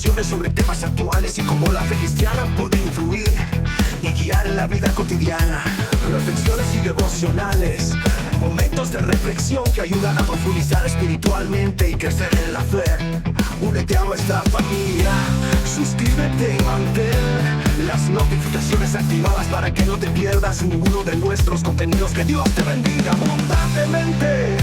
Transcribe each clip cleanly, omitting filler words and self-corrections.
discusiones sobre temas actuales y cómo la fe cristiana puede influir y guiar en la vida cotidiana. Reflexiones y devocionales, momentos de reflexión que ayudan a profundizar espiritualmente y crecer en la fe. Únete a nuestra familia, suscríbete y mantén las notificaciones activadas para que no te pierdas ninguno de nuestros contenidos. Que Dios te bendiga abundantemente.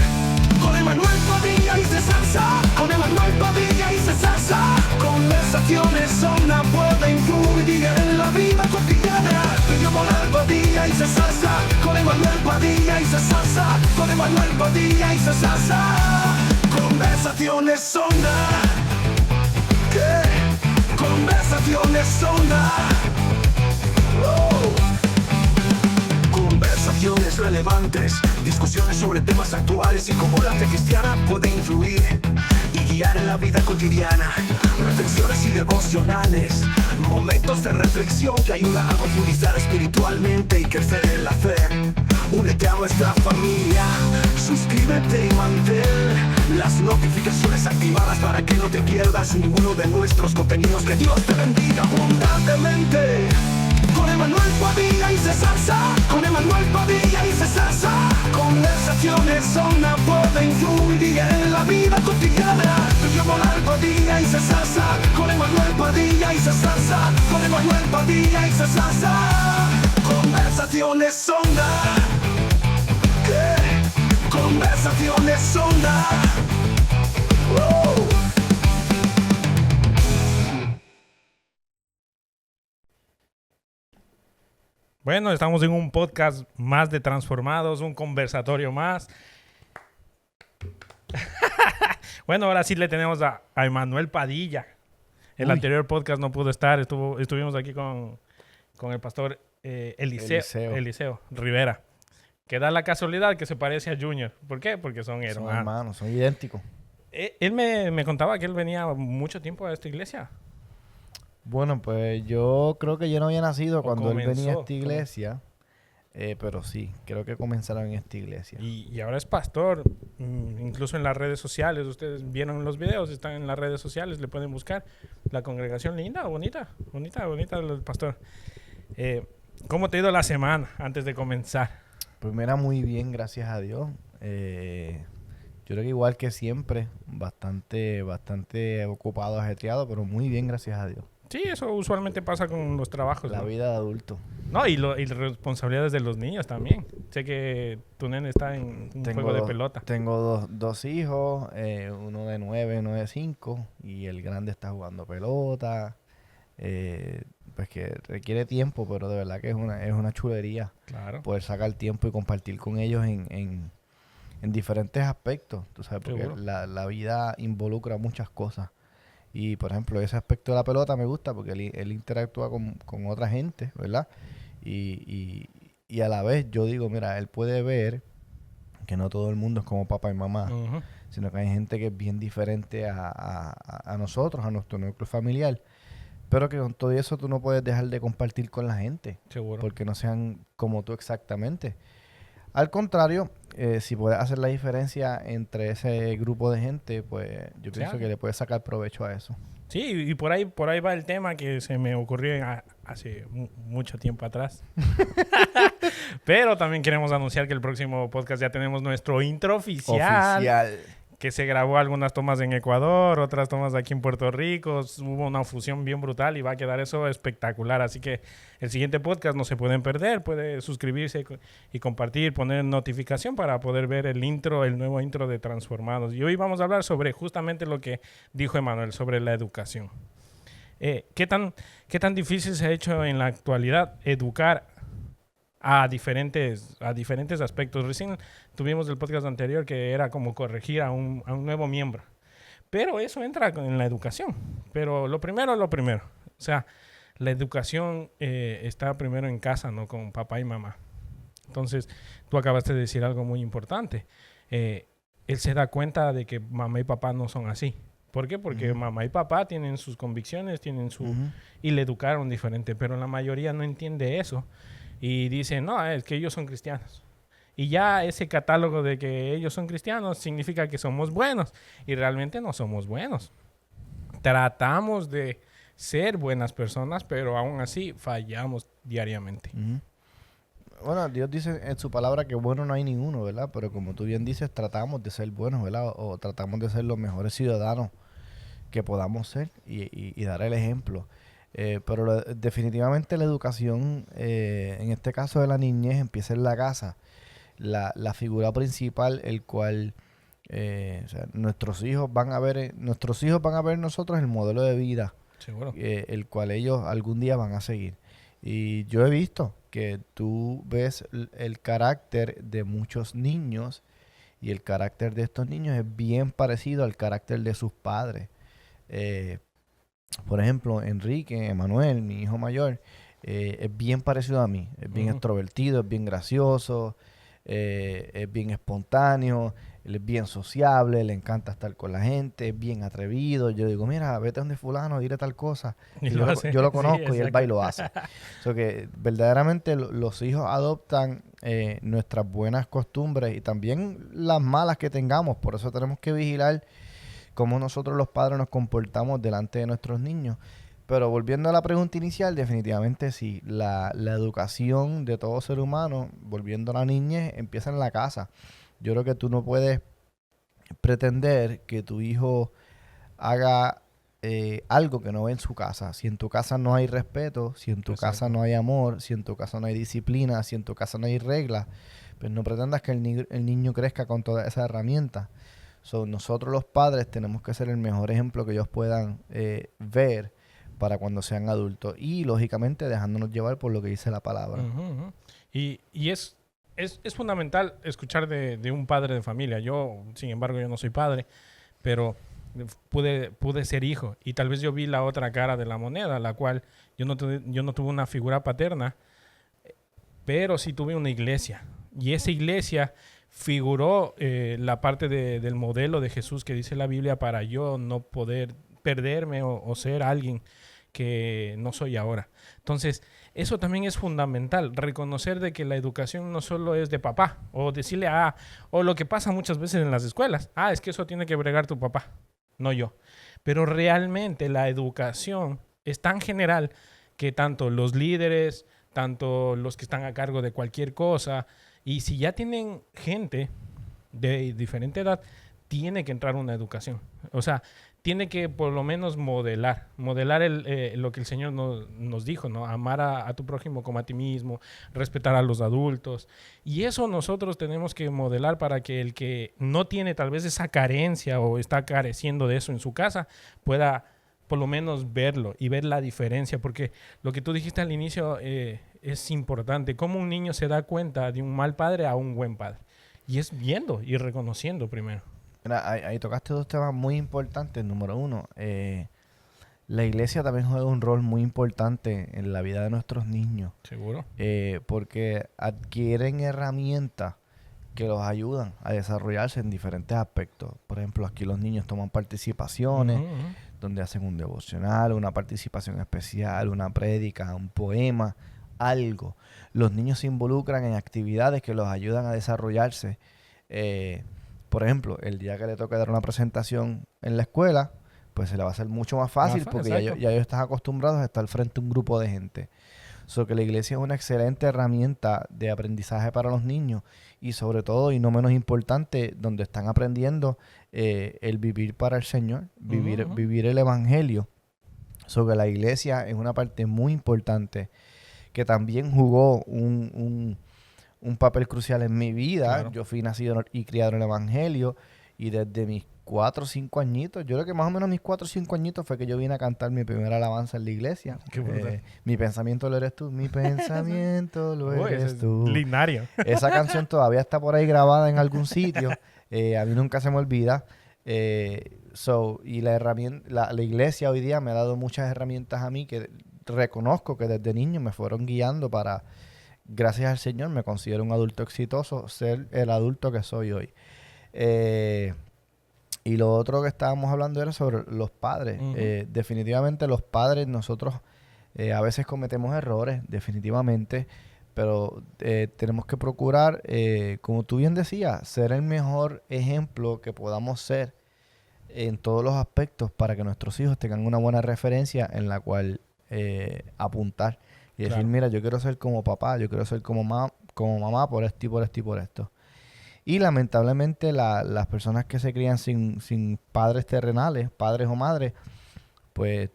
Con Emanuel Padilla y César Sá, con Emanuel Padilla y César Sá. Conversaciones Zona puede influir en la vida cotidiana. Con Emanuel Padilla y César Sá, con Emanuel Padilla y César Sá, con Emanuel Padilla y César Sá. Conversaciones Zona. ¿Qué? Conversaciones Zona. Oh. Conversaciones relevantes, discusiones sobre temas actuales y cómo la fe cristiana puede influir y guiar en la vida cotidiana. Reflexiones y devocionales, momentos de reflexión que ayudan a profundizar espiritualmente y crecer en la fe. Únete a nuestra familia, suscríbete y mantén las notificaciones activadas para que no te pierdas ninguno de nuestros contenidos. Que Dios te bendiga abundantemente. Con Emanuel Padilla y César Sá, con Emanuel Padilla y César Sá. Conversaciones Zona puede influir en la vida cotidiana. Con Emanuel Padilla y César Sá, con Emanuel Padilla y César Sá, con Emanuel Padilla y César Sá. Conversaciones Zona. ¿Qué? Conversaciones Zona. Oh. Bueno, estamos en un podcast más de Transformados, un conversatorio más. Bueno, ahora sí le tenemos a Emanuel Padilla. El anterior podcast no pudo estar, estuvimos aquí con el pastor Eliseo Rivera, que da la casualidad que se parece a Junior. ¿Por qué? Porque son hermanos. Son hermanos, son idénticos. Él me contaba que él venía mucho tiempo a esta iglesia. Bueno, pues yo creo que yo no había nacido cuando él venía a esta ¿Cómo? iglesia, pero sí, creo que comenzaron en esta iglesia. Y ahora es pastor, incluso en las redes sociales. Ustedes vieron los videos, están en las redes sociales, le pueden buscar. La congregación linda, bonita el pastor. ¿Cómo te ha ido la semana antes de comenzar? Pues mira, muy bien, gracias a Dios. Yo creo que igual que siempre, bastante ocupado, ajetreado, pero muy bien, gracias a Dios. Sí, eso usualmente pasa con los trabajos. La ¿no? vida de adulto. No, y las responsabilidades de los niños también. Sé que tu nene está en un juego de pelota. Tengo dos hijos, uno de 9, uno de 5, y el grande está jugando pelota. Pues que requiere tiempo, pero de verdad que es una chulería. Claro. Poder sacar tiempo y compartir con ellos en diferentes aspectos, tú sabes, porque Seguro. la vida involucra muchas cosas. Y, por ejemplo, ese aspecto de la pelota me gusta porque él interactúa con otra gente, ¿verdad? Y a la vez yo digo, mira, él puede ver que no todo el mundo es como papá y mamá, Uh-huh. sino que hay gente que es bien diferente a nosotros, a nuestro núcleo familiar. Pero que con todo eso tú no puedes dejar de compartir con la gente, Seguro. porque no sean como tú exactamente. Al contrario, si puedes hacer la diferencia entre ese grupo de gente, pues yo pienso que le puedes sacar provecho a eso. Sí, y por ahí va el tema que se me ocurrió hace mucho tiempo atrás. Pero también queremos anunciar que el próximo podcast ya tenemos nuestro intro oficial. Que se grabó algunas tomas en Ecuador, otras tomas aquí en Puerto Rico. Hubo una fusión bien brutal y va a quedar eso espectacular. Así que el siguiente podcast no se pueden perder. Puede suscribirse y compartir, poner notificación para poder ver el nuevo intro de Transformados. Y hoy vamos a hablar sobre justamente lo que dijo Emanuel, sobre la educación. ¿Qué tan difícil se ha hecho en la actualidad educar a diferentes aspectos? Recién tuvimos el podcast anterior que era como corregir a un nuevo miembro. Pero eso entra en la educación. Pero lo primero es lo primero. O sea, la educación está primero en casa, no con papá y mamá. Entonces, tú acabaste de decir algo muy importante. Él se da cuenta de que mamá y papá no son así. ¿Por qué? Porque mamá y papá tienen sus convicciones, y le educaron diferente. Pero la mayoría no entiende eso. Y dicen, no, es que ellos son cristianos. Y ya ese catálogo de que ellos son cristianos significa que somos buenos. Y realmente no somos buenos. tratamos de ser buenas personas, pero aún así fallamos diariamente. Ujú. Bueno, Dios dice en su palabra que bueno no hay ninguno, ¿verdad? Pero como tú bien dices, tratamos de ser buenos, ¿verdad? O tratamos de ser los mejores ciudadanos que podamos ser y dar el ejemplo. Pero definitivamente la educación, en este caso de la niñez, empieza en la casa. La figura principal, el cual o sea, nuestros hijos van a ver en nosotros el modelo de vida, Seguro. el cual ellos algún día van a seguir. Y yo he visto que tú ves el carácter de muchos niños y el carácter de estos niños es bien parecido al carácter de sus padres. Eh, por ejemplo, Enrique, Emanuel, mi hijo mayor, es bien parecido a mí. Es bien extrovertido, es bien gracioso, es bien espontáneo, él es bien sociable, le encanta estar con la gente, es bien atrevido. Yo digo, mira, vete donde fulano, dile tal cosa. Y Y lo yo, hace. yo lo Sí, conozco y él va y exacto. lo hace. So que verdaderamente los hijos adoptan nuestras buenas costumbres y también las malas que tengamos. Por eso tenemos que vigilar cómo nosotros los padres nos comportamos delante de nuestros niños. Pero volviendo a la pregunta inicial, definitivamente sí, la educación de todo ser humano, volviendo a la niñez, empieza en la casa. Yo creo que tú no puedes pretender que tu hijo haga algo que no ve en su casa. Si en tu casa no hay respeto, si en tu casa Exacto. no hay amor, si en tu casa no hay disciplina, si en tu casa no hay reglas, pues no pretendas que el niño crezca con todas esas herramientas. So, nosotros los padres tenemos que ser el mejor ejemplo que ellos puedan ver para cuando sean adultos y lógicamente dejándonos llevar por lo que dice la palabra. Ujú, ujú. Y es fundamental escuchar de un padre de familia. Yo, sin embargo, yo no soy padre, pero pude ser hijo. Y tal vez yo vi la otra cara de la moneda, la cual yo no tuve una figura paterna, pero sí tuve una iglesia. Y esa iglesia figuró la parte del modelo de Jesús que dice la Biblia para yo no poder perderme o ser alguien que no soy ahora. Entonces, eso también es fundamental, reconocer de que la educación no solo es de papá, o decirle o lo que pasa muchas veces en las escuelas, es que eso tiene que bregar tu papá, no yo. Pero realmente la educación es tan general que tanto los líderes, tanto los que están a cargo de cualquier cosa, y si ya tienen gente de diferente edad, tiene que entrar una educación. O sea, tiene que por lo menos modelar lo que el Señor nos dijo, ¿no? Amar a tu prójimo como a ti mismo, respetar a los adultos. Y eso nosotros tenemos que modelar para que el que no tiene tal vez esa carencia o está careciendo de eso en su casa, pueda por lo menos verlo y ver la diferencia. Porque lo que tú dijiste al inicio es importante. Cómo un niño se da cuenta de un mal padre a un buen padre. Y es viendo y reconociendo primero. Mira, ahí tocaste dos temas muy importantes. Número uno, la iglesia también juega un rol muy importante en la vida de nuestros niños, ¿Seguro? porque adquieren herramientas que los ayudan a desarrollarse en diferentes aspectos. Por ejemplo, aquí los niños toman participaciones, donde hacen un devocional, una participación especial, una prédica, un poema, algo. Los niños se involucran en actividades que los ayudan a desarrollarse. Por ejemplo, el día que le toque dar una presentación en la escuela, pues se le va a hacer mucho más fácil porque ya ellos están acostumbrados a estar frente a un grupo de gente. So que la iglesia es una excelente herramienta de aprendizaje para los niños y sobre todo, y no menos importante, donde están aprendiendo el vivir para el Señor, vivir el Evangelio. So que la iglesia es una parte muy importante que también jugó un papel crucial en mi vida. Claro. Yo fui nacido y criado en el Evangelio y desde mis 4 o 5 añitos, yo creo que más o menos mis 4 o 5 añitos fue que yo vine a cantar mi primera alabanza en la iglesia. Qué brutal. Mi pensamiento lo eres tú, mi pensamiento lo Uy, ese eres es tú. linario. Esa canción todavía está por ahí grabada en algún sitio. A mí nunca se me olvida. Y la iglesia hoy día me ha dado muchas herramientas a mí que reconozco que desde niño me fueron guiando para, gracias al Señor, me considero un adulto exitoso, ser el adulto que soy hoy. Y lo otro que estábamos hablando era sobre los padres. Definitivamente los padres, nosotros a veces cometemos errores, definitivamente, pero tenemos que procurar, como tú bien decías, ser el mejor ejemplo que podamos ser en todos los aspectos para que nuestros hijos tengan una buena referencia en la cual apuntar. Y decir, Claro. mira, yo quiero ser como papá, yo quiero ser como mamá por esto y por esto y por esto. Y lamentablemente las personas que se crían sin padres terrenales, padres o madres, pues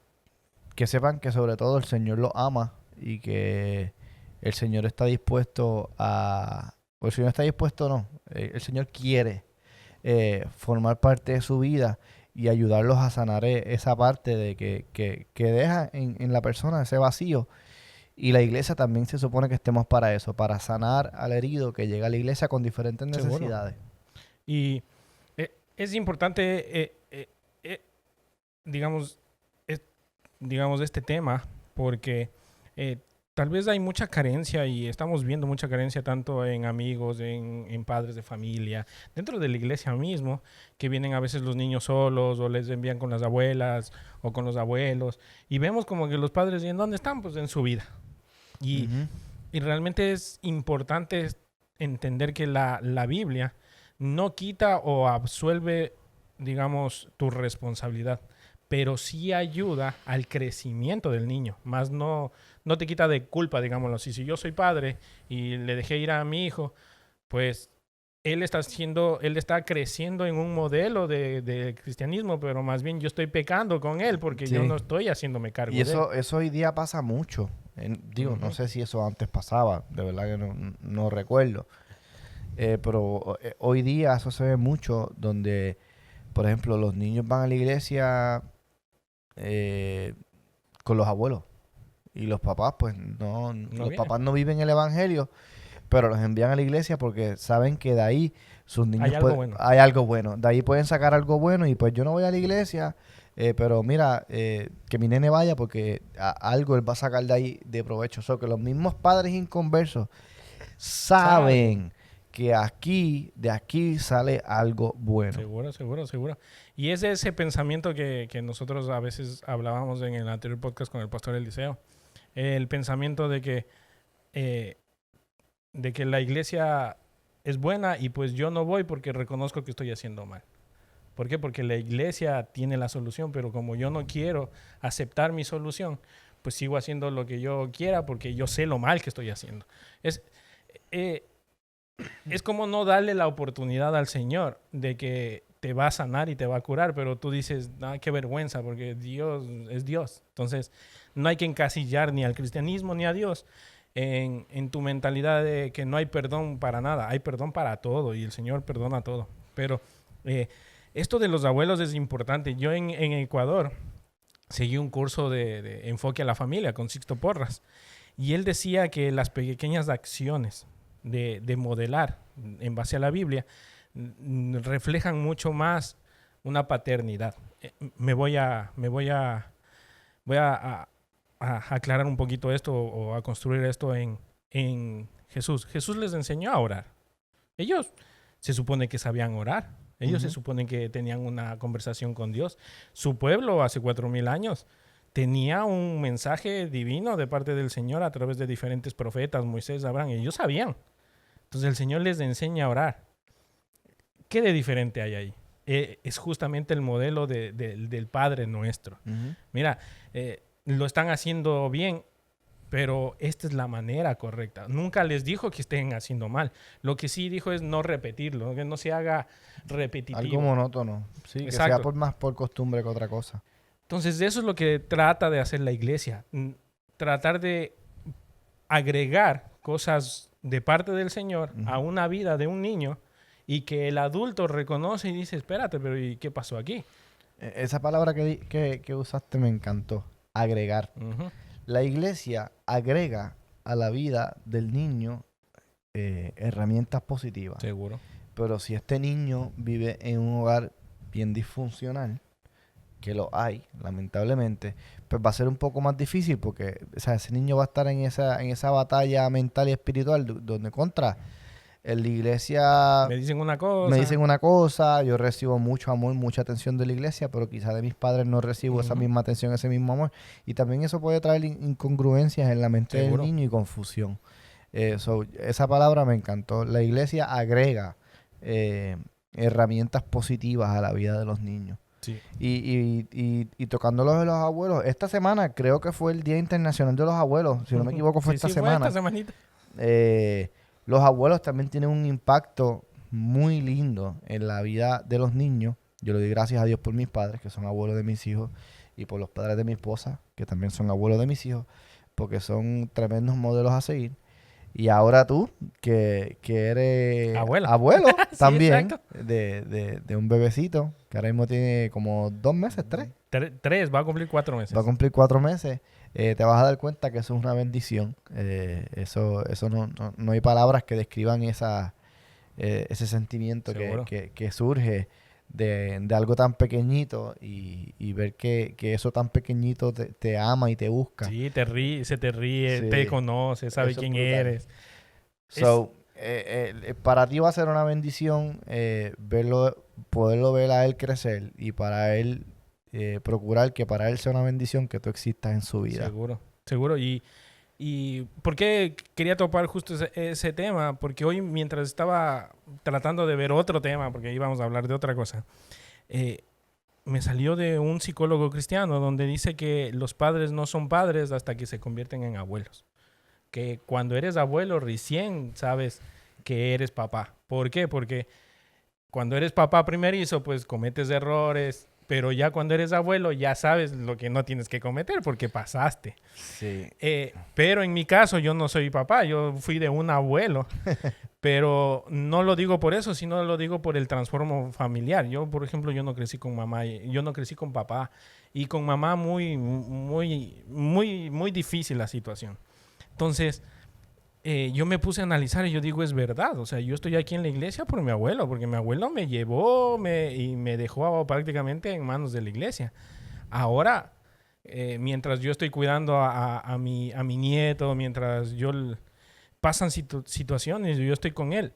que sepan que sobre todo el Señor los ama y que el Señor está dispuesto o el Señor está dispuesto no, el Señor quiere formar parte de su vida y ayudarlos a sanar esa parte de que deja en la persona ese vacío. Y la iglesia también se supone que estemos para eso, para sanar al herido que llega a la iglesia con diferentes Seguro. necesidades. Y es importante, digamos, digamos, este tema, porque tal vez hay mucha carencia y estamos viendo mucha carencia tanto en amigos, en padres de familia, dentro de la iglesia mismo, que vienen a veces los niños solos o les envían con las abuelas o con los abuelos. Y vemos como que los padres, ¿y en dónde están? Pues en su vida. Y, Ujú. y realmente es importante entender que la Biblia no quita o absuelve, digamos, tu responsabilidad, pero sí ayuda al crecimiento del niño, más no te quita de culpa, digámoslo así. Si yo soy padre y le dejé ir a mi hijo, pues él está creciendo en un modelo de cristianismo, pero más bien yo estoy pecando con él porque yo Sí. no estoy haciéndome cargo Y de él. eso hoy día pasa mucho. Digo, no Ujú. sé si eso antes pasaba, de verdad que no recuerdo. Pero hoy día eso se ve mucho donde, por ejemplo, los niños van a la iglesia con los abuelos. Y los papás, pues los vienen. papás no viven el evangelio, pero los envían a la iglesia porque saben que de ahí sus niños Hay algo bueno. hay algo bueno. De ahí pueden sacar algo bueno y pues yo no voy a la iglesia, pero mira, que mi nene vaya porque algo él va a sacar de ahí de provecho. O sea, que los mismos padres inconversos saben que de aquí sale algo bueno. Seguro. Y es ese pensamiento que nosotros a veces hablábamos en el anterior podcast con el pastor Eliseo. El pensamiento de que la iglesia es buena y pues yo no voy porque reconozco que estoy haciendo mal. ¿Por qué? Porque la iglesia tiene la solución, pero como yo no quiero aceptar mi solución, pues sigo haciendo lo que yo quiera porque yo sé lo mal que estoy haciendo. Es como no darle la oportunidad al Señor de que te va a sanar y te va a curar, pero tú dices, qué vergüenza, porque Dios es Dios. Entonces, no hay que encasillar ni al cristianismo ni a Dios en tu mentalidad de que no hay perdón para nada. Hay perdón para todo y el Señor perdona todo. Pero esto de los abuelos es importante. Yo en Ecuador seguí un curso de enfoque a la familia con Sixto Porras y él decía que las pequeñas acciones de modelar en base a la Biblia reflejan mucho más una paternidad. Voy a aclarar un poquito esto o a construir esto en Jesús. Jesús les enseñó a orar. Ellos se supone que sabían orar. Ellos se suponen que tenían una conversación con Dios. Su pueblo hace 4000 años tenía un mensaje divino de parte del Señor a través de diferentes profetas, Moisés, Abraham. Ellos sabían. Entonces el Señor les enseña a orar. ¿Qué de diferente hay ahí? Es justamente el modelo del Padre nuestro. Ujú. Mira, lo están haciendo bien, pero esta es la manera correcta. Nunca les dijo que estén haciendo mal. Lo que sí dijo es no repetirlo, que no se haga repetitivo. Algo monótono. Sí, Exacto. que sea más por costumbre que otra cosa. Entonces, eso es lo que trata de hacer la iglesia. Tratar de agregar cosas de parte del Señor a una vida de un niño y que el adulto reconoce y dice, espérate, pero ¿y qué pasó aquí? Esa palabra que usaste me encantó. Agregar. Ujú. La iglesia agrega a la vida del niño herramientas positivas. Seguro. Pero si este niño vive en un hogar bien disfuncional, que lo hay, lamentablemente, pues va a ser un poco más difícil porque ese niño va a estar en esa batalla mental y espiritual donde en la iglesia Me dicen una cosa. me dicen una cosa, yo recibo mucho amor, mucha atención de la iglesia, pero quizá de mis padres no recibo esa misma atención, ese mismo amor. Y también eso puede traer incongruencias en la mente Seguro. del niño y confusión. Esa palabra me encantó. La iglesia agrega herramientas positivas a la vida de los niños. Sí. Y tocando los de los abuelos, esta semana creo que fue el Día Internacional de los Abuelos, si no me equivoco fue esta Fue semana. esta semanita. Los abuelos también tienen un impacto muy lindo en la vida de los niños. Yo le doy gracias a Dios por mis padres, que son abuelos de mis hijos, y por los padres de mi esposa, que también son abuelos de mis hijos, porque son tremendos modelos a seguir. Y ahora tú, que eres abuelo Sí, también, exacto. de un bebecito, que ahora mismo tiene como 2 meses, 3. 3, va a cumplir 4 meses. Va a cumplir 4 meses. Te vas a dar cuenta que eso es una bendición. Eso no hay palabras que describan ese sentimiento Seguro. que surge de algo tan pequeñito y ver que eso tan pequeñito te ama y te busca. Sí, se te ríe, Sí. te conoce, sabe Eso es quién brutal. eres. So, para ti va a ser una bendición poderlo ver a él crecer y para él procurar que para él sea una bendición que tú existas en su vida. Seguro, seguro. ¿Y por qué quería topar justo ese tema? Porque hoy, mientras estaba tratando de ver otro tema, porque íbamos a hablar de otra cosa, me salió de un psicólogo cristiano donde dice que los padres no son padres hasta que se convierten en abuelos. Que cuando eres abuelo recién sabes que eres papá. ¿Por qué? Porque cuando eres papá primerizo, pues cometes errores, pero ya cuando eres abuelo ya sabes lo que no tienes que cometer porque pasaste. Sí. Pero en mi caso yo no soy papá, yo fui de un abuelo, pero no lo digo por eso, sino lo digo por el transformo familiar. Yo, por ejemplo, yo no crecí con mamá, yo no crecí con papá y con mamá muy difícil la situación. Entonces, yo me puse a analizar y yo digo, es verdad. O sea, yo estoy aquí en la iglesia por mi abuelo, porque mi abuelo me llevó y me dejó prácticamente en manos de la iglesia. Ahora, mientras yo estoy cuidando a mi nieto, mientras pasan situaciones y yo estoy con él,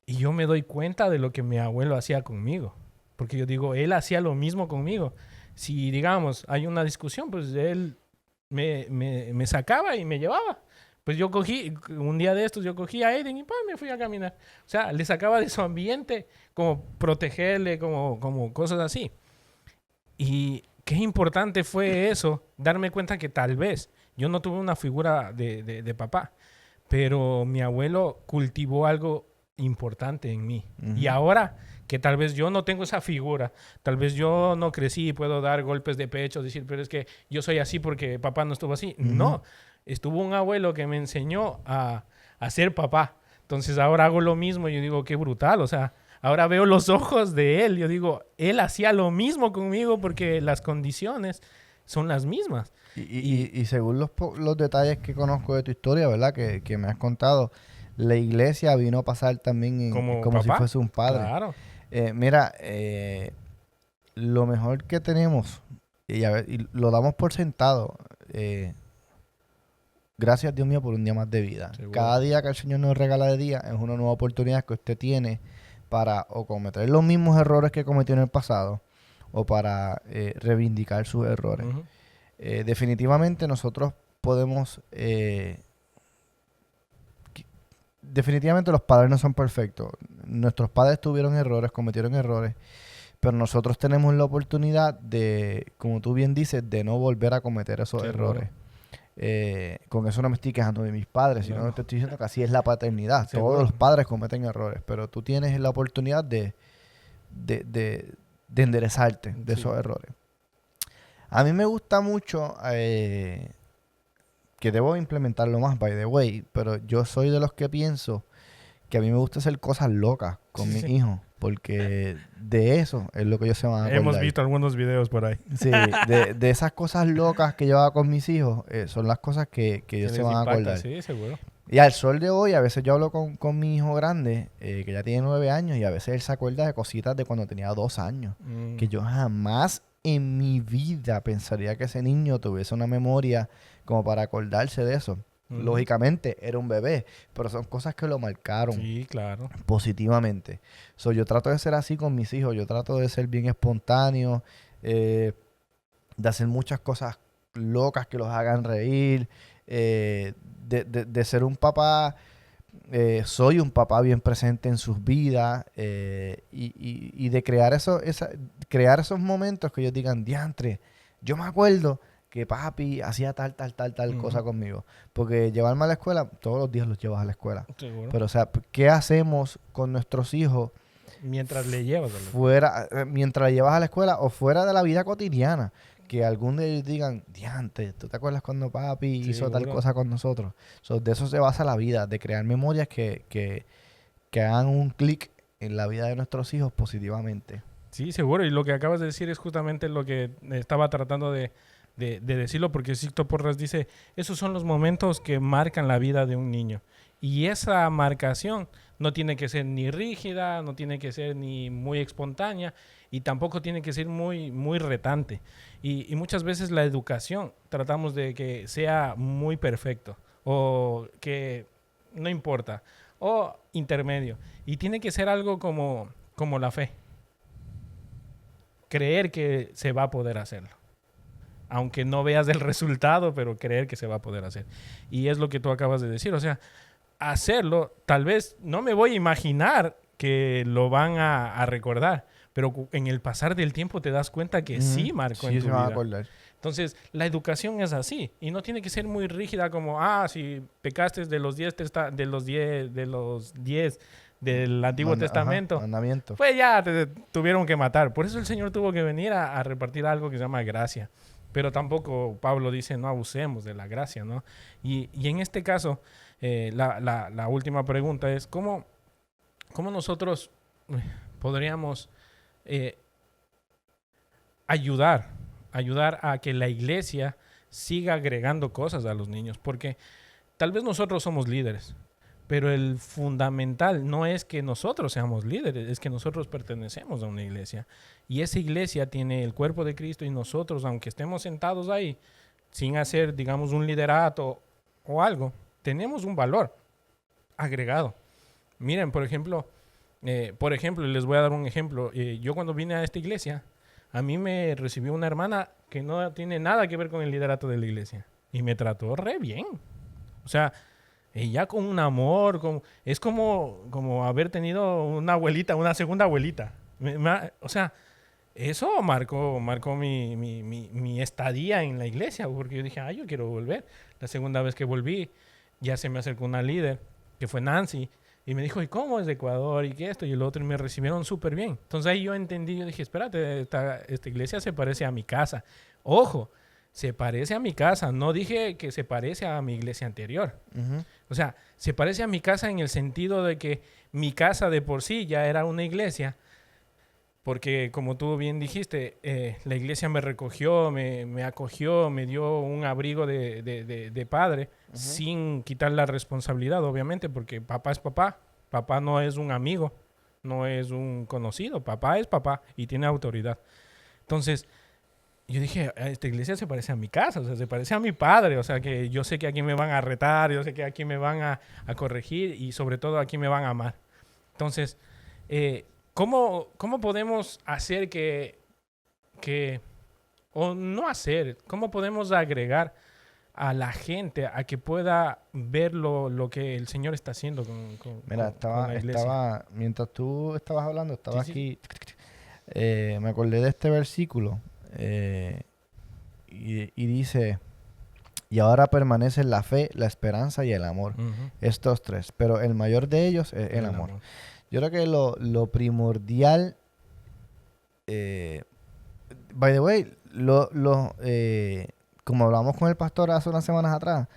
y yo me doy cuenta de lo que mi abuelo hacía conmigo. Porque yo digo, él hacía lo mismo conmigo. Si, digamos, hay una discusión, pues él me sacaba y me llevaba. Pues yo cogí, un día de estos, yo cogí a Aiden y me fui a caminar. O sea, le sacaba de su ambiente, como protegerle, como cosas así. Y qué importante fue eso, darme cuenta que tal vez yo no tuve una figura de papá, pero mi abuelo cultivó algo importante en mí. Ujú. Y ahora que tal vez yo no tengo esa figura, tal vez yo no crecí y puedo dar golpes de pecho, decir, pero es que yo soy así porque papá no estuvo así. Ujú. No, estuvo un abuelo que me enseñó a ser papá. Entonces ahora hago lo mismo y yo digo, qué brutal. O sea, ahora veo los ojos de él. Yo digo, él hacía lo mismo conmigo porque las condiciones son las mismas. Y según los detalles que conozco de tu historia, ¿verdad? Que me has contado, la iglesia vino a pasar también como si papá. fuese un padre. Claro. Mira, lo mejor que tenemos, y lo damos por sentado, gracias Dios mío por un día más de vida. Seguro. Cada día que el Señor nos regala de día es una nueva oportunidad que usted tiene para o cometer los mismos errores que cometió en el pasado o para reivindicar sus errores. Uh-huh. Definitivamente nosotros podemos... definitivamente los padres no son perfectos. Nuestros padres tuvieron errores, cometieron errores, pero nosotros tenemos la oportunidad de, como tú bien dices, de no volver a cometer esos errores. Con eso no me estoy quejando de mis padres, sino que te estoy diciendo que así es la paternidad. Seguro. Todos los padres cometen errores, pero tú tienes la oportunidad de enderezarte de esos errores. A mí me gusta mucho, que debo implementarlo más, by the way, pero yo soy de los que pienso que a mí me gusta hacer cosas locas con mis hijos, porque de eso es lo que ellos se van a acordar. Hemos visto algunos videos por ahí. Sí, de esas cosas locas que yo hago con mis hijos, son las cosas que ellos se van a acordar. Sí, seguro. Y al sol de hoy, a veces yo hablo con mi hijo grande, que ya tiene 9 años, y a veces él se acuerda de cositas de cuando tenía 2 años, que yo jamás en mi vida pensaría que ese niño tuviese una memoria como para acordarse de eso. Lógicamente, era un bebé, pero son cosas que lo marcaron. Sí, claro. Positivamente. Yo trato de ser así con mis hijos. Yo trato de ser bien espontáneo, de hacer muchas cosas locas que los hagan reír, de ser un papá soy un papá bien presente en sus vidas y de crear crear esos momentos que ellos digan, diantre, yo me acuerdo que papi hacía tal cosa conmigo. Porque llevarme a la escuela, todos los días los llevas a la escuela. Seguro. Pero, o sea, ¿qué hacemos con nuestros hijos Mientras le llevas a la fuera, mientras le llevas a la escuela o fuera de la vida cotidiana? Que algún de ellos digan, diante, ¿tú te acuerdas cuando papi hizo tal seguro. cosa con nosotros? De eso se basa la vida, de crear memorias que hagan un clic en la vida de nuestros hijos positivamente. Sí, seguro. Y lo que acabas de decir es justamente lo que estaba tratando de decirlo, porque Sixto Porras dice, esos son los momentos que marcan la vida de un niño. Y esa marcación no tiene que ser ni rígida, no tiene que ser ni muy espontánea y tampoco tiene que ser muy retante. Y muchas veces la educación tratamos de que sea muy perfecto o que no importa o intermedio. Y tiene que ser algo como la fe. Creer que se va a poder hacerlo. Aunque no veas el resultado, pero creer que se va a poder hacer. Y es lo que tú acabas de decir. O sea, hacerlo, tal vez no me voy a imaginar que lo van a recordar, pero en el pasar del tiempo te das cuenta que sí marcó en tu se van a vida. acordar. Entonces, la educación es así. Y no tiene que ser muy rígida como, si pecaste de los 10 del Antiguo Testamento, Mandamiento. pues ya te tuvieron que matar. Por eso el Señor tuvo que venir a repartir algo que se llama gracia. Pero tampoco Pablo dice no abusemos de la gracia, ¿no? Y en este caso, la última pregunta es ¿cómo nosotros podríamos ayudar a que la iglesia siga agregando cosas a los niños? Porque tal vez nosotros somos líderes, pero el fundamental no es que nosotros seamos líderes, es que nosotros pertenecemos a una iglesia. Y esa iglesia tiene el cuerpo de Cristo y nosotros, aunque estemos sentados ahí, sin hacer, digamos, un liderato o algo, tenemos un valor agregado. Miren, por ejemplo, les voy a dar un ejemplo. Yo cuando vine a esta iglesia, a mí me recibió una hermana que no tiene nada que ver con el liderato de la iglesia. Y me trató re bien. O sea, ella con un amor, es como haber tenido una abuelita, una segunda abuelita. O sea, eso marcó mi estadía en la iglesia, porque yo dije, yo quiero volver. La segunda vez que volví, ya se me acercó una líder, que fue Nancy, y me dijo, ¿y cómo es de Ecuador? ¿Y qué esto? Y el otro, y me recibieron súper bien. Entonces ahí yo entendí, yo dije, espérate, esta iglesia se parece a mi casa. Ojo, se parece a mi casa. No dije que se parece a mi iglesia anterior. Uh-huh. O sea, se parece a mi casa en el sentido de que mi casa de por sí ya era una iglesia. Porque como tú bien dijiste, la iglesia me recogió, me acogió, me dio un abrigo de padre, uh-huh, sin quitar la responsabilidad, obviamente, porque papá es papá. Papá no es un amigo, no es un conocido. Papá es papá y tiene autoridad. Entonces, yo dije, esta iglesia se parece a mi casa, o sea, se parece a mi padre. O sea, que yo sé que aquí me van a retar, yo sé que aquí me van a corregir y sobre todo aquí me van a amar. Entonces, ¿cómo podemos hacer o no hacer, cómo podemos agregar a la gente a que pueda ver lo que el Señor está haciendo con la iglesia? Mientras tú estabas hablando, estaba Sí, aquí, me acordé de este versículo y dice, y ahora permanecen la fe, la esperanza y el amor. Uh-huh. Estos tres, pero el mayor de ellos es el amor. Yo creo que lo primordial, by the way, como hablamos con el pastor hace unas semanas atrás,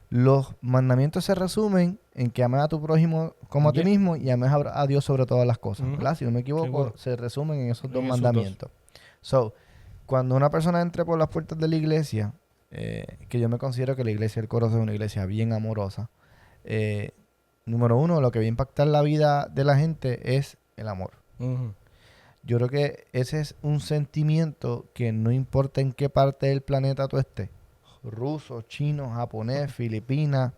los mandamientos se resumen en que ames a tu prójimo como a ti mismo y ames a Dios sobre todas las cosas, uh-huh, ¿verdad? Si no me equivoco, seguro, se resumen en esos dos mandamientos. So, cuando una persona entre por las puertas de la iglesia, que yo me considero que la iglesia del Coro es una iglesia bien amorosa, número uno, lo que va a impactar la vida de la gente es el amor. Uh-huh. Yo creo que ese es un sentimiento que no importa en qué parte del planeta tú estés, ruso, chino, japonés, uh-huh, Filipinas,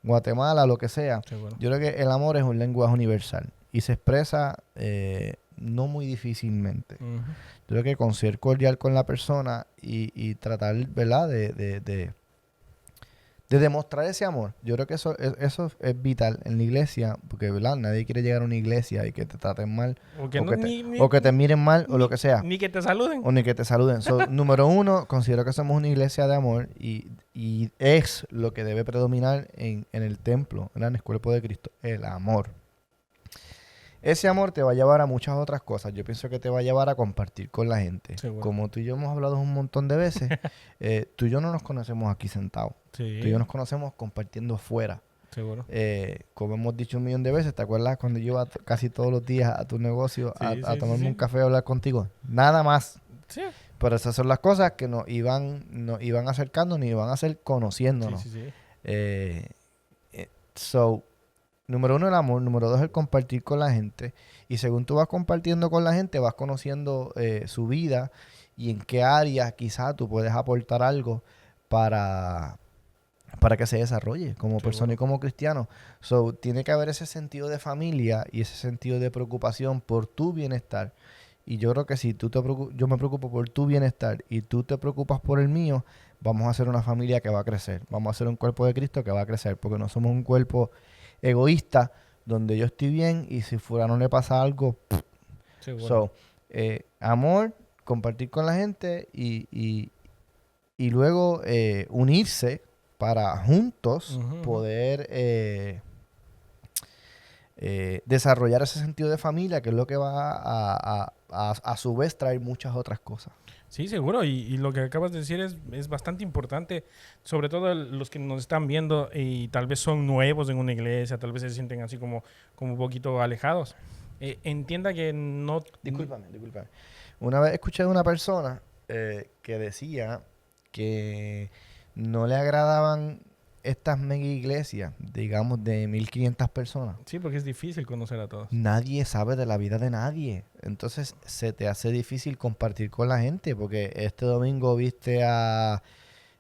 Guatemala, lo que sea. Seguro. Yo creo que el amor es un lenguaje universal y se expresa no muy difícilmente. Uh-huh. Yo creo que con ser cordial con la persona y tratar, ¿verdad?, de de demostrar ese amor. Yo creo que eso es vital en la iglesia, porque ¿verdad? Nadie quiere llegar a una iglesia y que te traten mal, O que, o que te miren mal, o lo que sea. Ni que te saluden. O ni que te saluden. So, número uno, considero que somos una iglesia de amor y es lo que debe predominar en el templo, en el cuerpo de Cristo, el amor. Ese amor te va a llevar a muchas otras cosas. Yo pienso que te va a llevar a compartir con la gente. Seguro. Como tú y yo hemos hablado un montón de veces, tú y yo no nos conocemos aquí sentados. Sí, Tú y yo nos conocemos compartiendo fuera. seguro. Como hemos dicho 1,000,000 de veces, ¿te acuerdas cuando yo iba casi todos los días a tu negocio a tomarme un café a hablar contigo? Nada más. Sí. Pero esas son las cosas que nos iban acercando, nos iban a hacer conociéndonos. Sí. So, número uno, el amor. Número dos, el compartir con la gente. Y según tú vas compartiendo con la gente, vas conociendo su vida y en qué áreas quizás tú puedes aportar algo para que se desarrolle como persona y como cristiano. So, tiene que haber ese sentido de familia y ese sentido de preocupación por tu bienestar. Y yo creo que si yo me preocupo por tu bienestar y tú te preocupas por el mío, vamos a ser una familia que va a crecer. Vamos a ser un cuerpo de Cristo que va a crecer, porque no somos un cuerpo egoísta donde yo estoy bien y si fuera no le pasa algo. Seguro. So, amor, compartir con la gente y luego unirse para juntos poder desarrollar ese sentido de familia, que es lo que va a su vez traer muchas otras cosas. Sí, seguro. Y lo que acabas de decir es bastante importante, sobre todo los que nos están viendo y tal vez son nuevos en una iglesia, tal vez se sienten así como un poquito alejados. Entienda que no... Discúlpame. Una vez escuché de una persona que decía que no le agradaban estas mega iglesias, digamos, de 1,500 personas. Sí, porque es difícil conocer a todos. Nadie sabe de la vida de nadie. Entonces se te hace difícil compartir con la gente, porque este domingo viste a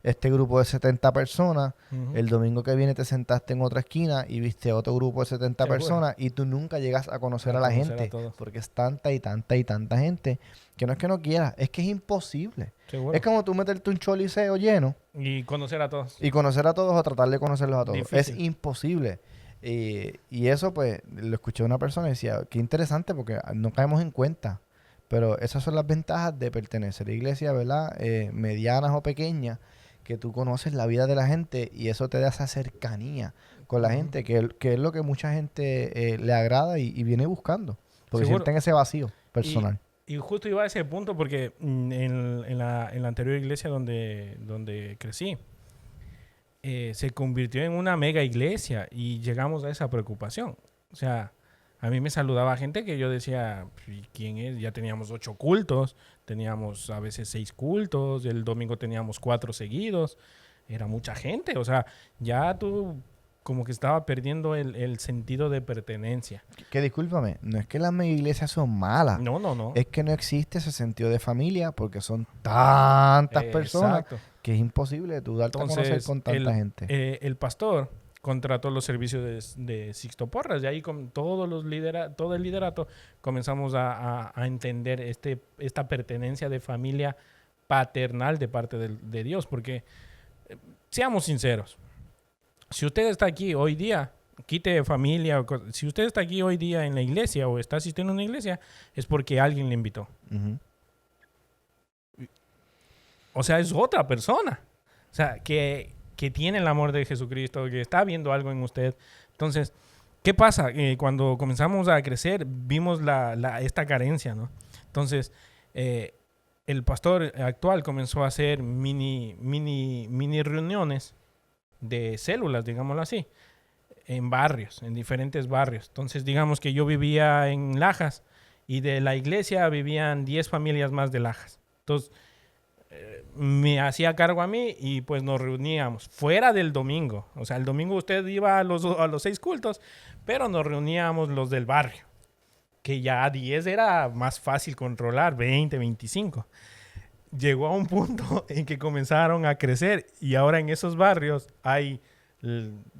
este grupo de 70 personas, el domingo que viene te sentaste en otra esquina y viste otro grupo de 70 Seguro. personas y tú nunca llegas a conocer a la conocer a gente, todos. porque es tanta y tanta y tanta gente que no es que no quieras, es que es imposible. Seguro. Es como tú meterte un choliseo lleno Y conocer a todos. y conocer a todos o tratar de conocerlos a todos. Difícil. Es imposible. Y eso, pues, lo escuché de una persona y decía, qué interesante porque no caemos en cuenta. Pero esas son las ventajas de pertenecer a iglesia, ¿verdad? Medianas o pequeñas, que tú conoces la vida de la gente y eso te da esa cercanía con la gente, que es lo que mucha gente le agrada y viene buscando. Porque Seguro. sienten ese vacío personal. Y justo iba a ese punto porque en la anterior iglesia donde crecí, se convirtió en una mega iglesia y llegamos a esa preocupación. O sea, a mí me saludaba gente que yo decía, ¿quién es? Ya teníamos 8 cultos, teníamos a veces 6 cultos, el domingo teníamos 4 seguidos, era mucha gente. O sea, ya tú como que estaba perdiendo el sentido de pertenencia. Que discúlpame, no es que las mega iglesias son malas. No. Es que no existe ese sentido de familia porque son tantas personas Exacto. que es imposible tú darte a conocer Entonces, con tanta gente. El pastor contrató los servicios de Sixto Porras y ahí con todo el liderato comenzamos a entender esta pertenencia de familia paternal de parte de Dios, porque seamos sinceros, si usted está aquí hoy día, quite familia, si usted está aquí hoy día en la iglesia o está asistiendo a una iglesia, es porque alguien le invitó. Ujú. O sea, es otra persona. O sea, que tiene el amor de Jesucristo, que está viendo algo en usted. Entonces, ¿qué pasa? Cuando comenzamos a crecer, vimos esta carencia, ¿no? Entonces, el pastor actual comenzó a hacer mini reuniones de células, digámoslo así, en barrios, en diferentes barrios. Entonces, digamos que yo vivía en Lajas y de la iglesia vivían 10 familias más de Lajas. Entonces, me hacía cargo a mí y pues nos reuníamos fuera del domingo. O sea, el domingo usted iba a los 6 cultos, pero nos reuníamos los del barrio, que ya 10 era más fácil controlar, 20, 25. Llegó a un punto en que comenzaron a crecer y ahora en esos barrios hay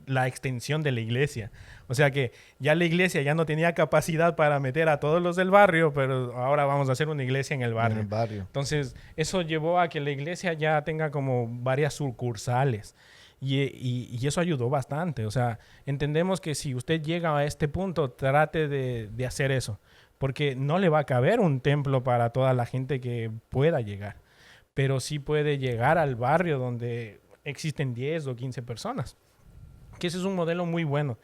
la extensión de la iglesia. O sea que ya la iglesia ya no tenía capacidad para meter a todos los del barrio, pero ahora vamos a hacer una iglesia en el barrio. En el barrio. Entonces, eso llevó a que la iglesia ya tenga como varias sucursales. Y eso ayudó bastante. O sea, entendemos que si usted llega a este punto, trate de hacer eso. Porque no le va a caber un templo para toda la gente que pueda llegar. Pero sí puede llegar al barrio donde existen 10 o 15 personas. Que ese es un modelo muy bueno.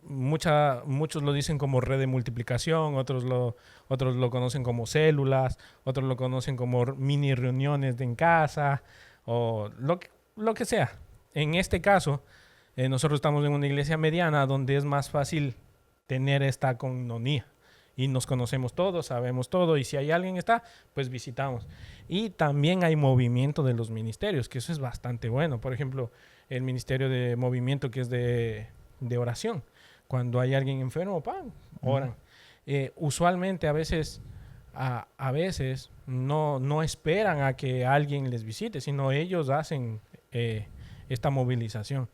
Muchos lo dicen como red de multiplicación, otros lo conocen como células, otros lo conocen como mini reuniones en casa, o lo que sea. En este caso, nosotros estamos en una iglesia mediana donde es más fácil tener esta coinonía. Y nos conocemos todos, sabemos todo, y si hay alguien que está, pues visitamos. Y también hay movimiento de los ministerios, que eso es bastante bueno. Por ejemplo, el ministerio de movimiento que es de oración. Cuando hay alguien enfermo, ¡pam!, oran. Usualmente a veces no esperan a que alguien les visite, sino ellos hacen esta movilización.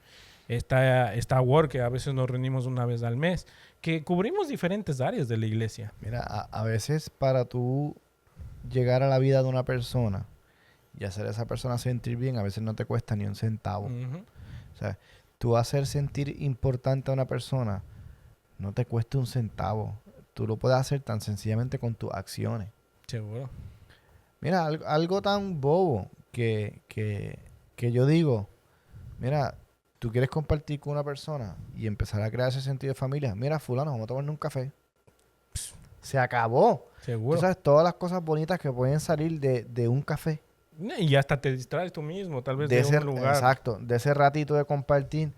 Esta work, que a veces nos reunimos una vez al mes, que cubrimos diferentes áreas de la iglesia. Mira, a veces para tú llegar a la vida de una persona y hacer a esa persona sentir bien, a veces no te cuesta ni un centavo. O sea, tú hacer sentir importante a una persona no te cuesta un centavo. Tú lo puedes hacer tan sencillamente con tus acciones. Seguro. Mira, algo tan bobo que yo digo, mira, tú quieres compartir con una persona y empezar a crear ese sentido de familia. Mira, fulano, vamos a tomarnos un café. Se acabó. Seguro. Tú sabes todas las cosas bonitas que pueden salir de un café. Y hasta te distraes tú mismo, tal vez De de ese, un lugar. exacto, de ese ratito de compartir.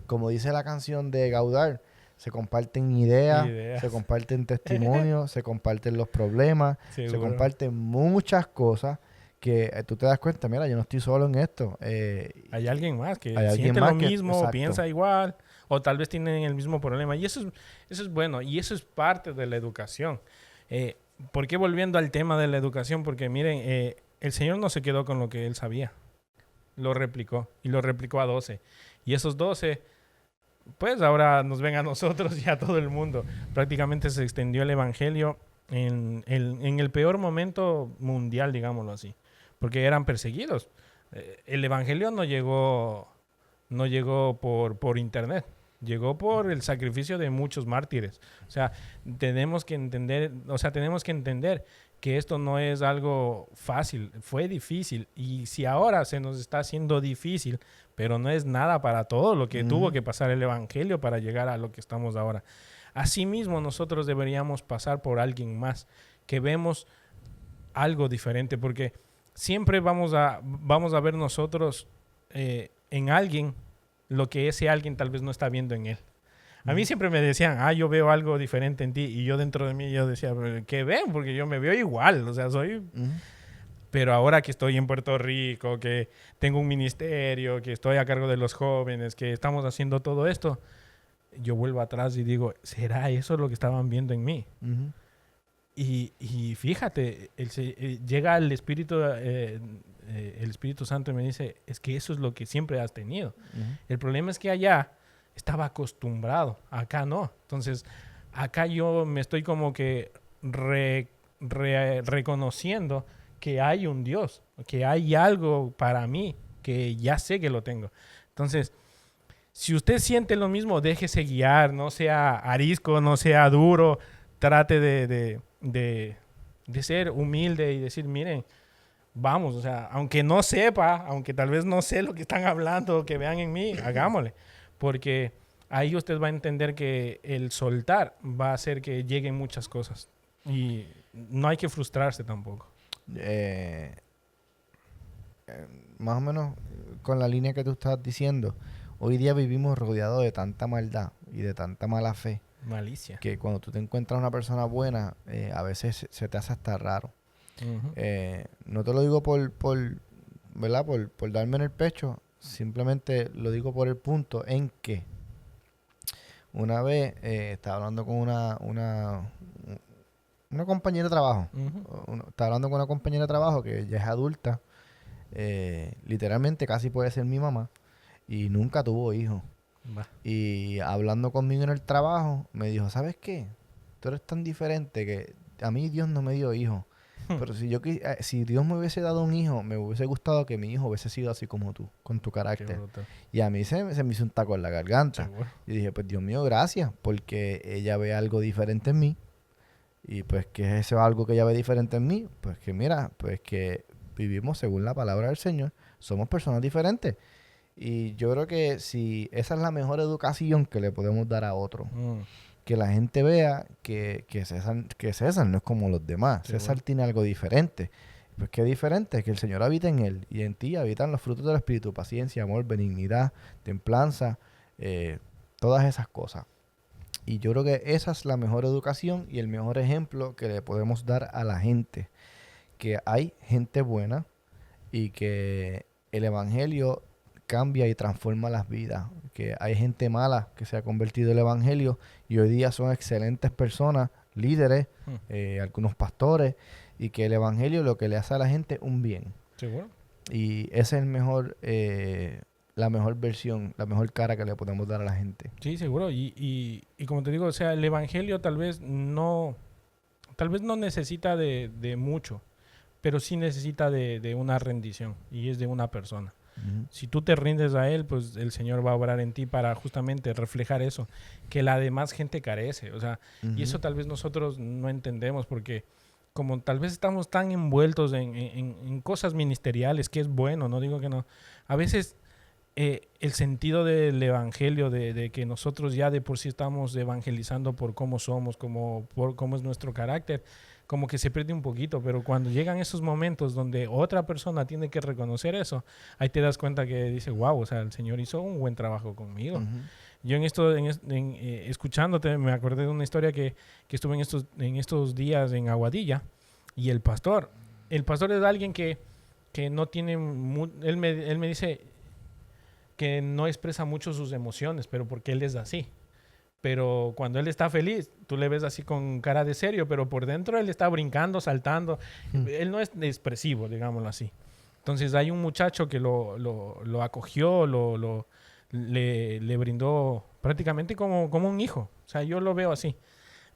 Como dice la canción de Gaudar, se comparten ideas. Se comparten testimonios, se comparten los problemas, Seguro. se comparten muchas cosas que tú te das cuenta, mira, yo no estoy solo en esto. Hay alguien más que hay alguien siente más lo que- mismo, exacto. piensa igual, o tal vez tienen el mismo problema. Y eso es bueno, y eso es parte de la educación. ¿Por qué volviendo al tema de la educación? Porque miren, el Señor no se quedó con lo que Él sabía. Lo replicó, y lo replicó a 12. Y esos 12, pues ahora nos ven a nosotros y a todo el mundo. Prácticamente se extendió el Evangelio en el peor momento mundial, digámoslo así. Porque eran perseguidos. El Evangelio no llegó por internet. Llegó por el sacrificio de muchos mártires. O sea, tenemos que entender que esto no es algo fácil, fue difícil. Y si ahora se nos está haciendo difícil, pero no es nada para todo lo que tuvo que pasar el Evangelio para llegar a lo que estamos ahora. Asimismo, nosotros deberíamos pasar por alguien más, que vemos algo diferente, porque siempre vamos a ver nosotros en alguien lo que ese alguien tal vez no está viendo en él. A mí siempre me decían, yo veo algo diferente en ti. Y yo dentro de mí yo decía, ¿qué ven? Porque yo me veo igual. O sea, soy... Pero ahora que estoy en Puerto Rico, que tengo un ministerio, que estoy a cargo de los jóvenes, que estamos haciendo todo esto, yo vuelvo atrás y digo, ¿será eso lo que estaban viendo en mí? Y fíjate, llega el Espíritu Santo y me dice, es que eso es lo que siempre has tenido. El problema es que allá estaba acostumbrado, acá no. Entonces, acá yo me estoy como que reconociendo que hay un Dios, que hay algo para mí, que ya sé que lo tengo. Entonces, si usted siente lo mismo, déjese guiar, no sea arisco, no sea duro, trate de ser humilde y decir, miren, vamos, o sea, aunque no sepa, aunque tal vez no sé lo que están hablando, que vean en mí, hagámosle. Porque ahí usted va a entender que el soltar va a hacer que lleguen muchas cosas. Y no hay que frustrarse tampoco. Más o menos con la línea que tú estás diciendo, hoy día vivimos rodeados de tanta maldad y de tanta mala fe. Malicia. Que cuando tú te encuentras una persona buena, a veces se te hace hasta raro. No te lo digo ¿verdad? Por darme en el pecho, simplemente lo digo por el punto en que una vez estaba hablando con una compañera de trabajo. Estaba hablando con una compañera de trabajo que ya es adulta. Literalmente casi puede ser mi mamá. Y nunca tuvo hijos. Y hablando conmigo en el trabajo, me dijo, ¿sabes qué? Tú eres tan diferente que a mí Dios no me dio hijos. Pero si Dios me hubiese dado un hijo, me hubiese gustado que mi hijo hubiese sido así como tú, con tu Qué carácter. brutal. Y a mí se me hizo un taco en la garganta. Seguro. Y dije, pues Dios mío, gracias, porque ella ve algo diferente en mí. Y pues, ¿qué es eso algo que ella ve diferente en mí? Pues que mira, pues que vivimos según la palabra del Señor. Somos personas diferentes. Y yo creo que si esa es la mejor educación que le podemos dar a otro. Que la gente vea que César no es como los demás. Sí, César bueno. tiene algo diferente. Pues qué diferente, que el Señor habita en él y en ti habitan los frutos del Espíritu, paciencia, amor, benignidad, templanza, todas esas cosas. Y yo creo que esa es la mejor educación y el mejor ejemplo que le podemos dar a la gente. Que hay gente buena y que el Evangelio cambia y transforma las vidas. Que hay gente mala que se ha convertido en el Evangelio y hoy día son excelentes personas, líderes, algunos pastores, y que el Evangelio lo que le hace a la gente un bien. Seguro. Y esa es la mejor versión, la mejor cara que le podemos dar a la gente. Sí, seguro. Y como te digo, o sea, el evangelio tal vez no necesita de mucho, pero sí necesita de una rendición, y es de una persona. Si tú te rindes a él, pues el Señor va a obrar en ti para justamente reflejar eso, que la demás gente carece. O sea, y eso tal vez nosotros no entendemos porque como tal vez estamos tan envueltos en cosas ministeriales, que es bueno, no digo que no. A veces el sentido del evangelio, de que nosotros ya de por sí estamos evangelizando por cómo somos, por cómo es nuestro carácter, como que se pierde un poquito, pero cuando llegan esos momentos donde otra persona tiene que reconocer eso, ahí te das cuenta que dice, wow, o sea, el Señor hizo un buen trabajo conmigo. Yo escuchándote me acordé de una historia que estuve en estos días en Aguadilla, y el pastor es alguien que no tiene, él me dice que no expresa mucho sus emociones, pero porque él es así. Pero cuando él está feliz, tú le ves así con cara de serio, pero por dentro él está brincando, saltando. Él no es expresivo, digámoslo así. Entonces hay un muchacho que lo acogió, le brindó prácticamente como un hijo. O sea, yo lo veo así.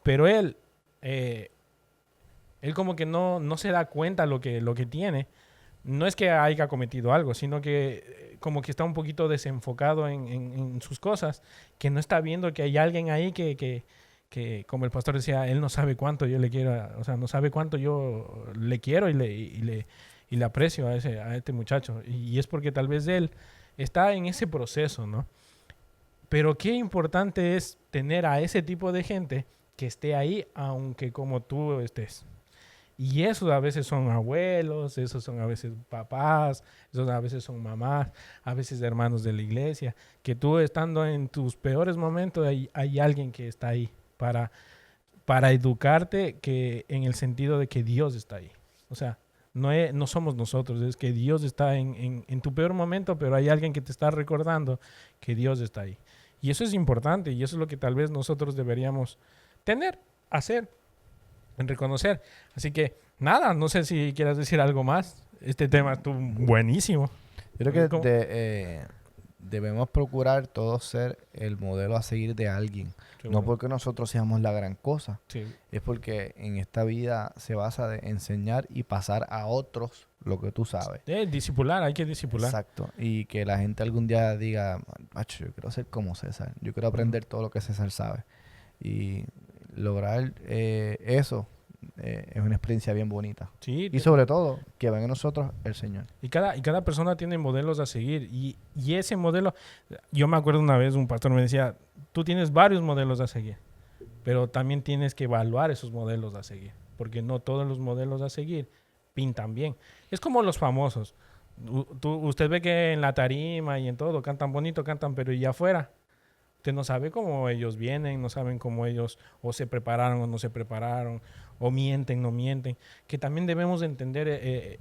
Pero él como que no se da cuenta lo que tiene. No es que haya cometido algo, sino que como que está un poquito desenfocado en sus cosas, que no está viendo que hay alguien ahí que como el pastor decía, él no sabe cuánto yo le quiero, o sea, no sabe cuánto yo le quiero y le aprecio a este muchacho. Y es porque tal vez él está en ese proceso, ¿no? Pero qué importante es tener a ese tipo de gente que esté ahí, aunque como tú estés. Y esos a veces son abuelos, esos son a veces papás, esos a veces son mamás, a veces hermanos de la iglesia, que tú estando en tus peores momentos hay alguien que está ahí para educarte, que en el sentido de que Dios está ahí. O sea, no somos nosotros, es que Dios está en tu peor momento, pero hay alguien que te está recordando que Dios está ahí. Y eso es importante y eso es lo que tal vez nosotros deberíamos hacer, en reconocer. Así que nada, no sé si quieras decir algo más. Este tema estuvo buenísimo. Yo creo que debemos procurar todos ser el modelo a seguir de alguien. Seguro. No porque nosotros seamos la gran cosa. Sí. Es porque en esta vida se basa de enseñar y pasar a otros lo que tú sabes. Discipular, hay que discipular. Exacto. Y que la gente algún día diga, macho, yo quiero ser como César. Yo quiero aprender todo lo que César sabe. Y lograr eso es una experiencia bien bonita. Sí, Y sobre todo, que venga en nosotros el Señor. y cada persona tiene modelos a seguir. Y ese modelo, yo me acuerdo una vez un pastor me decía, tú tienes varios modelos a seguir, pero también tienes que evaluar esos modelos a seguir, porque no todos los modelos a seguir pintan bien. Es como los famosos. Usted ve que en la tarima y en todo cantan bonito, cantan, pero ¿y afuera? Usted no sabe cómo ellos vienen, no saben cómo ellos o se prepararon o no se prepararon, o mienten, no mienten. Que también debemos entender,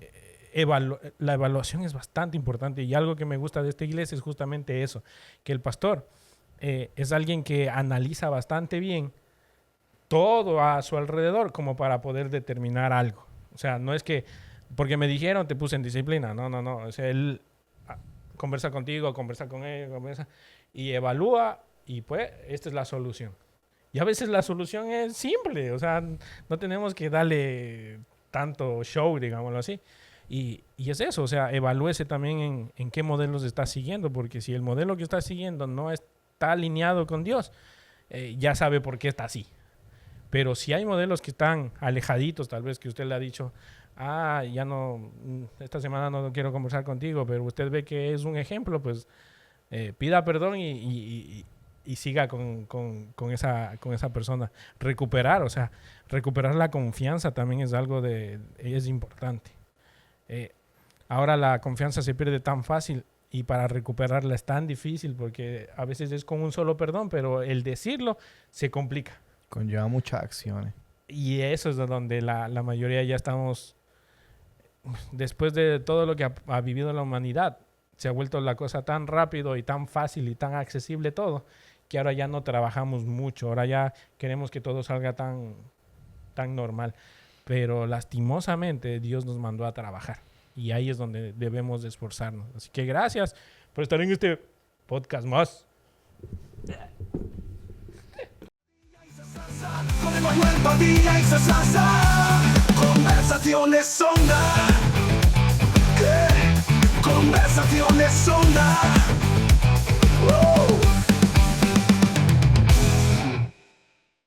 la evaluación es bastante importante. Y algo que me gusta de esta iglesia es justamente eso, que el pastor es alguien que analiza bastante bien todo a su alrededor como para poder determinar algo. O sea, no es que porque me dijeron te puse en disciplina. No. O sea, él conversa contigo, conversa con él, conversa y evalúa. Y pues, esta es la solución. Y a veces la solución es simple. O sea, no tenemos que darle tanto show, digámoslo así. Y es eso, o sea, evalúese también en qué modelos está siguiendo, porque si el modelo que está siguiendo no está alineado con Dios, ya sabe por qué está así. Pero si hay modelos que están alejaditos, tal vez que usted le ha dicho, ya no, esta semana no quiero conversar contigo, pero usted ve que es un ejemplo, pues pida perdón y siga con esa persona. Recuperar, o sea, recuperar la confianza también es algo es importante. Ahora la confianza se pierde tan fácil y para recuperarla es tan difícil porque a veces es con un solo perdón, pero el decirlo se complica. Conlleva muchas acciones. Y eso es de donde la mayoría ya estamos, después de todo lo que ha vivido la humanidad, se ha vuelto la cosa tan rápido y tan fácil y tan accesible todo, que ahora ya no trabajamos mucho, ahora ya queremos que todo salga tan normal. Pero lastimosamente Dios nos mandó a trabajar y ahí es donde debemos de esforzarnos. Así que gracias por estar en este podcast más. Con Emanuel Padilla y Sasa. Conversaciones Sonda. ¿Qué? Conversaciones Sonda.